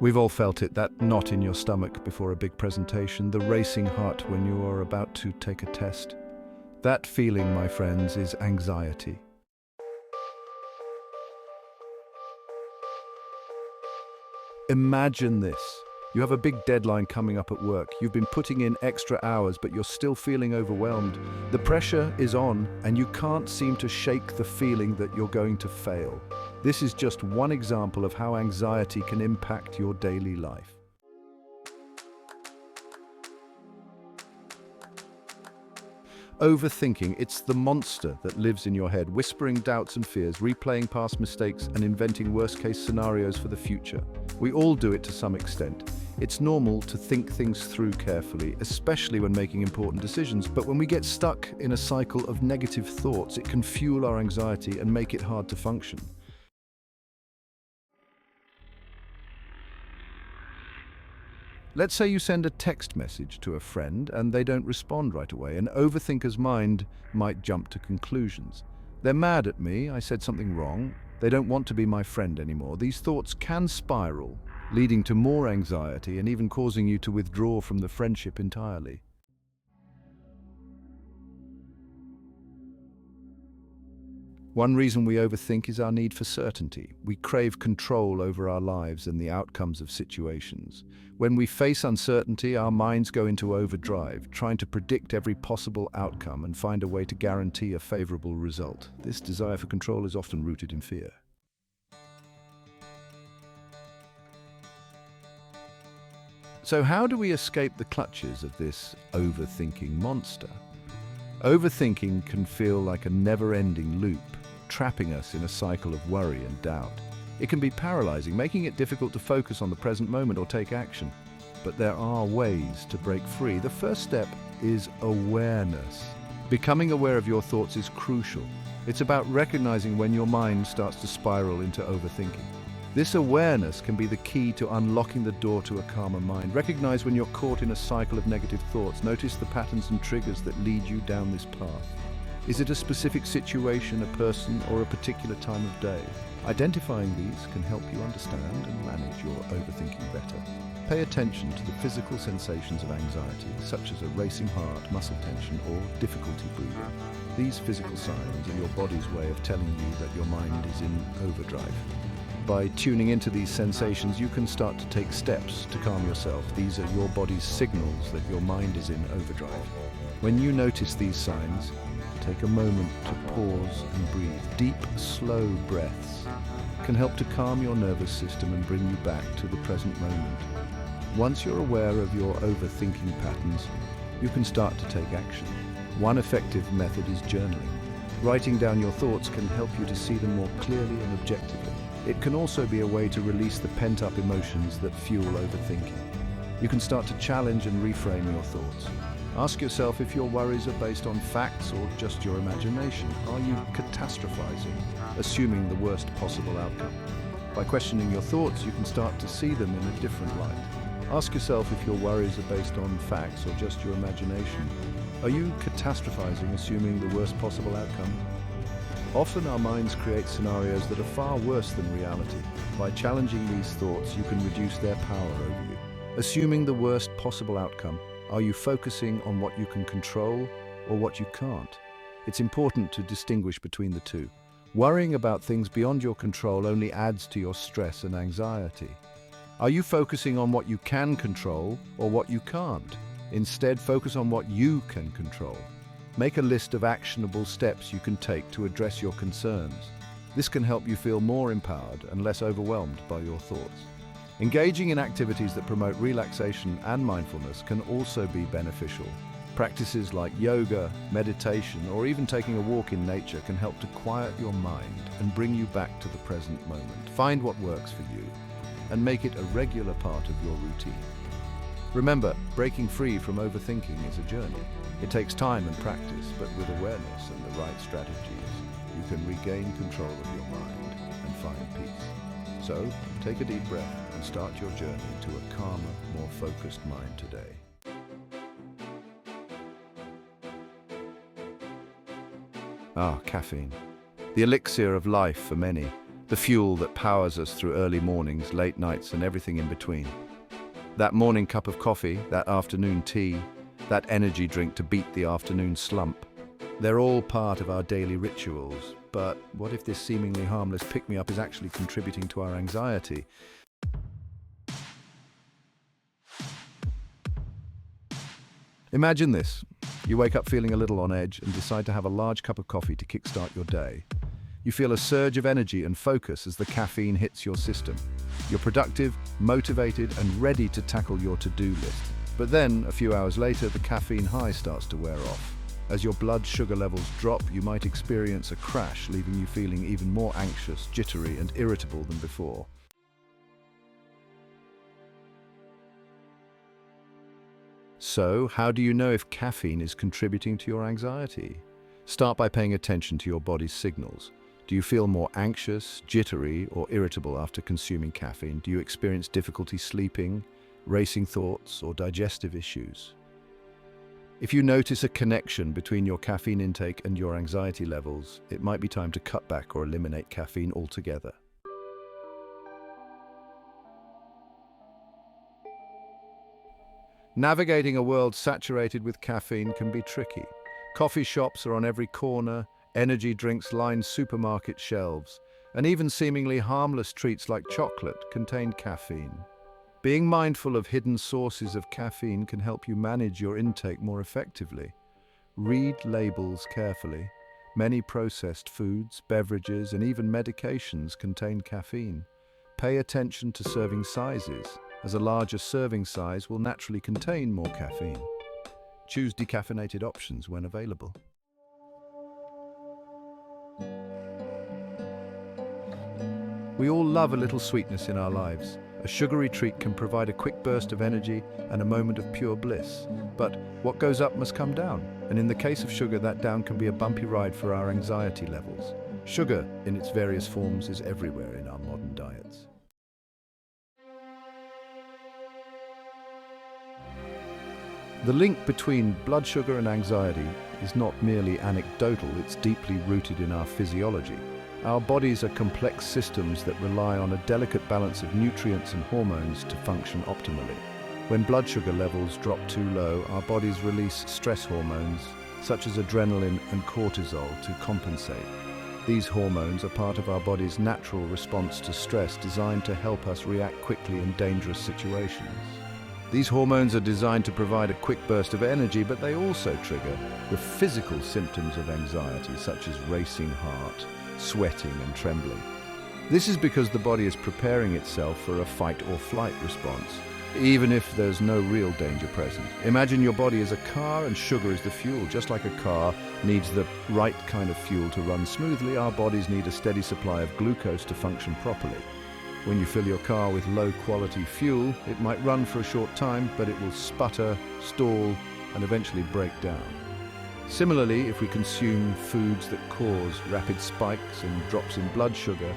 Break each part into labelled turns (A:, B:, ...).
A: We've all felt it, that knot in your stomach before a big presentation, the racing heart when you are about to take a test. That feeling, my friends, is anxiety. Imagine this. You have a big deadline coming up at work. You've been putting in extra hours, but you're still feeling overwhelmed. The pressure is on, and you can't seem to shake the feeling that you're going to fail. This is just one example of how anxiety can impact your daily life. Overthinking, it's the monster that lives in your head, whispering doubts and fears, replaying past mistakes, and inventing worst-case scenarios for the future. We all do it to some extent. It's normal to think things through carefully, especially when making important decisions, but when we get stuck in a cycle of negative thoughts, it can fuel our anxiety and make it hard to function. Let's say you send a text message to a friend and they don't respond right away. An overthinker's mind might jump to conclusions. They're mad at me, I said something wrong, they don't want to be my friend anymore. These thoughts can spiral, leading to more anxiety and even causing you to withdraw from the friendship entirely. One reason we overthink is our need for certainty. We crave control over our lives and the outcomes of situations. When we face uncertainty, our minds go into overdrive, trying to predict every possible outcome and find a way to guarantee a favorable result. This desire for control is often rooted in fear. So how do we escape the clutches of this overthinking monster? Overthinking can feel like a never-ending loop, trapping us in a cycle of worry and doubt. It can be paralyzing, making it difficult to focus on the present moment or take action. But there are ways to break free. The first step is awareness. Becoming aware of your thoughts is crucial. It's about recognizing when your mind starts to spiral into overthinking. This awareness can be the key to unlocking the door to a calmer mind. Recognize when you're caught in a cycle of negative thoughts. Notice the patterns and triggers that lead you down this path. Is it a specific situation, a person, or a particular time of day? Identifying these can help you understand and manage your overthinking better. Pay attention to the physical sensations of anxiety, such as a racing heart, muscle tension, or difficulty breathing. These physical signs are your body's way of telling you that your mind is in overdrive. By tuning into these sensations, you can start to take steps to calm yourself. These are your body's signals that your mind is in overdrive. When you notice these signs, take a moment to pause and breathe. Deep, slow breaths can help to calm your nervous system and bring you back to the present moment. Once you're aware of your overthinking patterns, you can start to take action. One effective method is journaling. Writing down your thoughts can help you to see them more clearly and objectively. It can also be a way to release the pent-up emotions that fuel overthinking. You can start to challenge and reframe your thoughts. Ask yourself if your worries are based on facts or just your imagination. Are you catastrophizing, assuming the worst possible outcome? By questioning your thoughts, you can start to see them in a different light. Ask yourself if your worries are based on facts or just your imagination. Are you catastrophizing, assuming the worst possible outcome? Often our minds create scenarios that are far worse than reality. By challenging these thoughts, you can reduce their power over you. Assuming the worst possible outcome, are you focusing on what you can control or what you can't? It's important to distinguish between the two. Worrying about things beyond your control only adds to your stress and anxiety. Are you focusing on what you can control or what you can't? Instead, focus on what you can control. Make a list of actionable steps you can take to address your concerns. This can help you feel more empowered and less overwhelmed by your thoughts. Engaging in activities that promote relaxation and mindfulness can also be beneficial. Practices like yoga, meditation, or even taking a walk in nature can help to quiet your mind and bring you back to the present moment. Find what works for you and make it a regular part of your routine. Remember, breaking free from overthinking is a journey. It takes time and practice, but with awareness and the right strategies, you can regain control of your mind and find peace. So, take a deep breath and start your journey to a calmer, more focused mind today. Caffeine. The elixir of life for many. the fuel that powers us through early mornings, late nights, and everything in between. That morning cup of coffee, that afternoon tea, that energy drink to beat the afternoon slump. They're all part of our daily rituals, but what if this seemingly harmless pick-me-up is actually contributing to our anxiety? Imagine this. You wake up feeling a little on edge and decide to have a large cup of coffee to kickstart your day. You feel a surge of energy and focus as the caffeine hits your system. You're productive, motivated, and ready to tackle your to-do list. But then, a few hours later, the caffeine high starts to wear off. As your blood sugar levels drop, you might experience a crash, leaving you feeling even more anxious, jittery, and irritable than before. So, how do you know if caffeine is contributing to your anxiety? Start by paying attention to your body's signals. Do you feel more anxious, jittery, or irritable after consuming caffeine? Do you experience difficulty sleeping, racing thoughts, or digestive issues? If you notice a connection between your caffeine intake and your anxiety levels, it might be time to cut back or eliminate caffeine altogether. Navigating a world saturated with caffeine can be tricky. Coffee shops are on every corner, energy drinks line supermarket shelves, and even seemingly harmless treats like chocolate contain caffeine. Being mindful of hidden sources of caffeine can help you manage your intake more effectively. Read labels carefully. Many processed foods, beverages, and even medications contain caffeine. Pay attention to serving sizes, as a larger serving size will naturally contain more caffeine. Choose decaffeinated options when available. We all love a little sweetness in our lives. A sugary treat can provide a quick burst of energy and a moment of pure bliss. But what goes up must come down. And in the case of sugar, that down can be a bumpy ride for our anxiety levels. Sugar, in its various forms, is everywhere in our modern diets. The link between blood sugar and anxiety is not merely anecdotal, it's deeply rooted in our physiology. Our bodies are complex systems that rely on a delicate balance of nutrients and hormones to function optimally. When blood sugar levels drop too low, our bodies release stress hormones, such as adrenaline and cortisol, to compensate. These hormones are part of our body's natural response to stress, designed to help us react quickly in dangerous situations. These hormones are designed to provide a quick burst of energy, but they also trigger the physical symptoms of anxiety, such as racing heart, sweating, and trembling. This is because the body is preparing itself for a fight or flight response, even if there's no real danger present. Imagine your body as a car and sugar is the fuel. Just like a car needs the right kind of fuel to run smoothly, our bodies need a steady supply of glucose to function properly. When you fill your car with low-quality fuel, it might run for a short time, but it will sputter, stall, and eventually break down. Similarly, if we consume foods that cause rapid spikes and drops in blood sugar,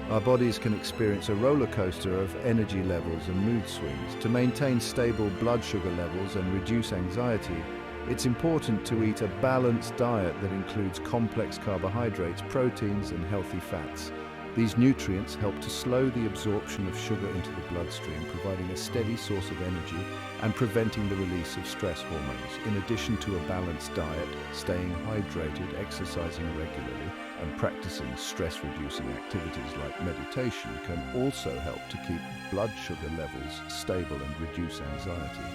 A: our bodies can experience a roller coaster of energy levels and mood swings. To maintain stable blood sugar levels and reduce anxiety, it's important to eat a balanced diet that includes complex carbohydrates, proteins, and healthy fats. These nutrients help to slow the absorption of sugar into the bloodstream, providing a steady source of energy and preventing the release of stress hormones. In addition to a balanced diet, staying hydrated, exercising regularly, and practicing stress-reducing activities like meditation can also help to keep blood sugar levels stable and reduce anxiety.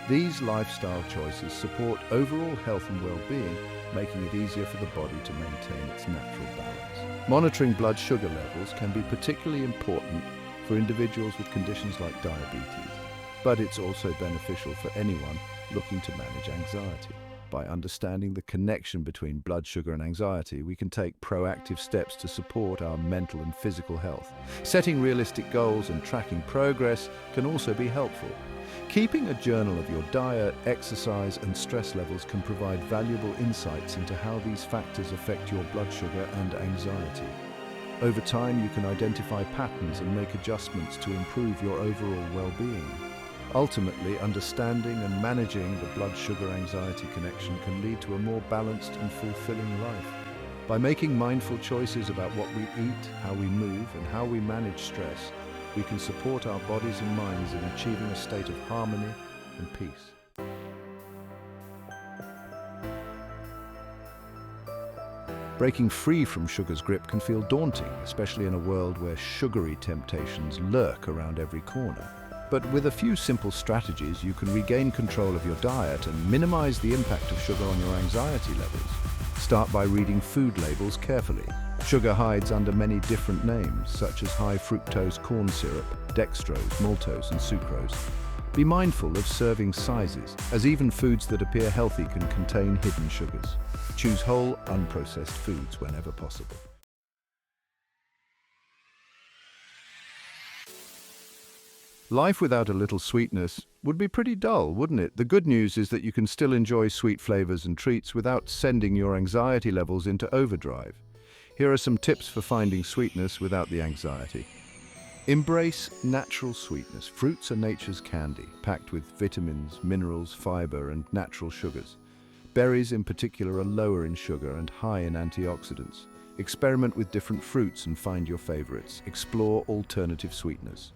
A: These lifestyle choices support overall health and well-being, making it easier for the body to maintain its natural balance. Monitoring blood sugar levels can be particularly important for individuals with conditions like diabetes, but it's also beneficial for anyone looking to manage anxiety. By understanding the connection between blood sugar and anxiety, we can take proactive steps to support our mental and physical health. Setting realistic goals and tracking progress can also be helpful. Keeping a journal of your diet, exercise, and stress levels can provide valuable insights into how these factors affect your blood sugar and anxiety. Over time, you can identify patterns and make adjustments to improve your overall well-being. Ultimately, understanding and managing the blood sugar-anxiety connection can lead to a more balanced and fulfilling life. By making mindful choices about what we eat, how we move, and how we manage stress, we can support our bodies and minds in achieving a state of harmony and peace. Breaking free from sugar's grip can feel daunting, especially in a world where sugary temptations lurk around every corner. But with a few simple strategies, you can regain control of your diet and minimize the impact of sugar on your anxiety levels. Start by reading food labels carefully. Sugar hides under many different names, such as high fructose corn syrup, dextrose, maltose, and sucrose. Be mindful of serving sizes, as even foods that appear healthy can contain hidden sugars. Choose whole, unprocessed foods whenever possible. Life without a little sweetness would be pretty dull, wouldn't it? The good news is that you can still enjoy sweet flavors and treats without sending your anxiety levels into overdrive. Here are some tips for finding sweetness without the anxiety. Embrace natural sweetness. Fruits are nature's candy, packed with vitamins, minerals, fiber, and natural sugars. Berries in particular are lower in sugar and high in antioxidants. Experiment with different fruits and find your favorites. Explore alternative sweeteners.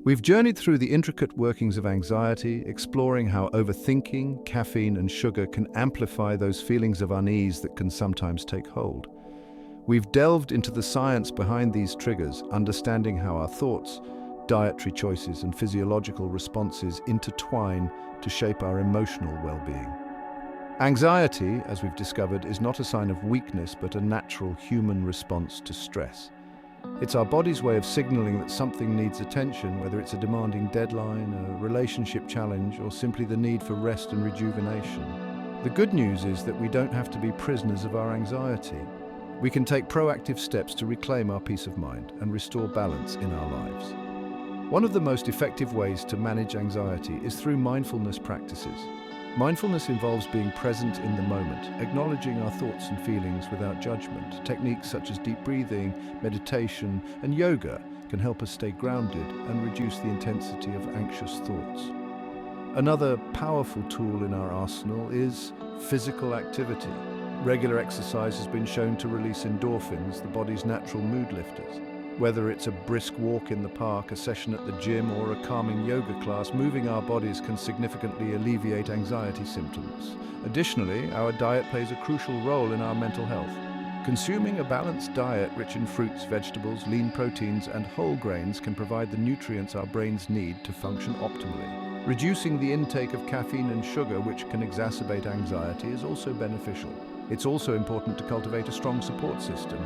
A: We've journeyed through the intricate workings of anxiety, exploring how overthinking, caffeine, and sugar can amplify those feelings of unease that can sometimes take hold. We've delved into the science behind these triggers, understanding how our thoughts, dietary choices, and physiological responses intertwine to shape our emotional well-being. Anxiety, as we've discovered, is not a sign of weakness, but a natural human response to stress. It's our body's way of signaling that something needs attention, whether it's a demanding deadline, a relationship challenge, or simply the need for rest and rejuvenation. The good news is that we don't have to be prisoners of our anxiety. We can take proactive steps to reclaim our peace of mind and restore balance in our lives. One of the most effective ways to manage anxiety is through mindfulness practices. Mindfulness involves being present in the moment, acknowledging our thoughts and feelings without judgment. Techniques such as deep breathing, meditation, and yoga can help us stay grounded and reduce the intensity of anxious thoughts. Another powerful tool in our arsenal is physical activity. Regular exercise has been shown to release endorphins, the body's natural mood lifters. Whether it's a brisk walk in the park, a session at the gym, or a calming yoga class, moving our bodies can significantly alleviate anxiety symptoms. Additionally, our diet plays a crucial role in our mental health. Consuming a balanced diet rich in fruits, vegetables, lean proteins, and whole grains can provide the nutrients our brains need to function optimally. Reducing the intake of caffeine and sugar, which can exacerbate anxiety, is also beneficial. It's also important to cultivate a strong support system.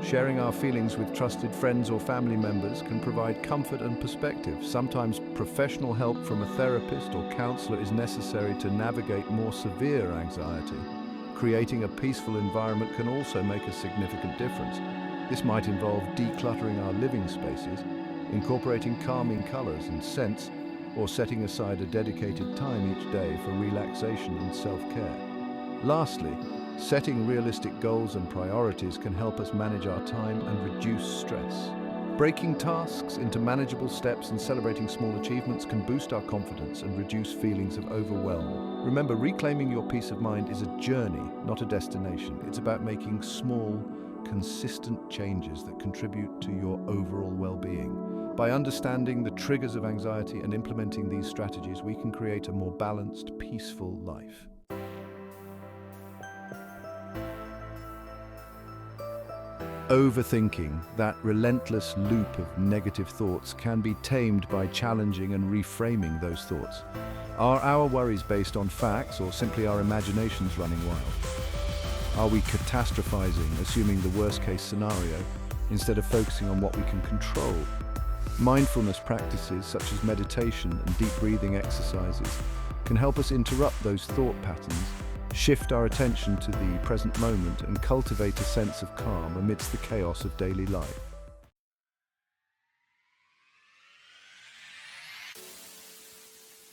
A: Sharing our feelings with trusted friends or family members can provide comfort and perspective. Sometimes professional help from a therapist or counselor is necessary to navigate more severe anxiety. Creating a peaceful environment can also make a significant difference. This might involve decluttering our living spaces, incorporating calming colors and scents, or setting aside a dedicated time each day for relaxation and self-care. Lastly, setting realistic goals and priorities can help us manage our time and reduce stress. Breaking tasks into manageable steps and celebrating small achievements can boost our confidence and reduce feelings of overwhelm. Remember, reclaiming your peace of mind is a journey, not a destination. It's about making small, consistent changes that contribute to your overall well-being. By understanding the triggers of anxiety and implementing these strategies, we can create a more balanced, peaceful life. Overthinking, that relentless loop of negative thoughts, can be tamed by challenging and reframing those thoughts. Are our worries based on facts or simply our imaginations running wild? Are we catastrophizing, assuming the worst-case scenario, instead of focusing on what we can control? Mindfulness practices such as meditation and deep breathing exercises can help us interrupt those thought patterns, shift our attention to the present moment, and cultivate a sense of calm amidst the chaos of daily life.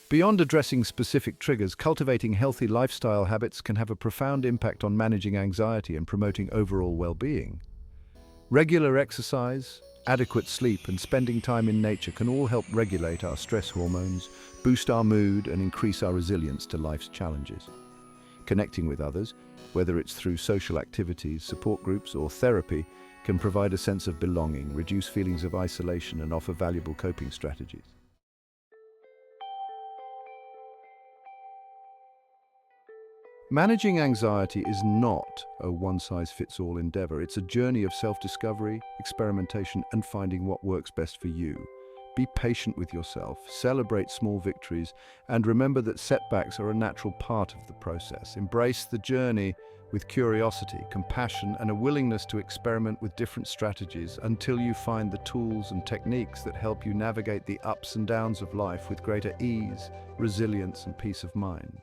A: Beyond addressing specific triggers, cultivating healthy lifestyle habits can have a profound impact on managing anxiety and promoting overall well-being. Regular exercise, adequate sleep, and spending time in nature can all help regulate our stress hormones, boost our mood, and increase our resilience to life's challenges. Connecting with others, whether it's through social activities, support groups, or therapy, can provide a sense of belonging, reduce feelings of isolation, and offer valuable coping strategies. Managing anxiety is not a one-size-fits-all endeavor. It's a journey of self-discovery, experimentation, and finding what works best for you. Be patient with yourself, celebrate small victories, and remember that setbacks are a natural part of the process. Embrace the journey with curiosity, compassion, and a willingness to experiment with different strategies until you find the tools and techniques that help you navigate the ups and downs of life with greater ease, resilience, and peace of mind.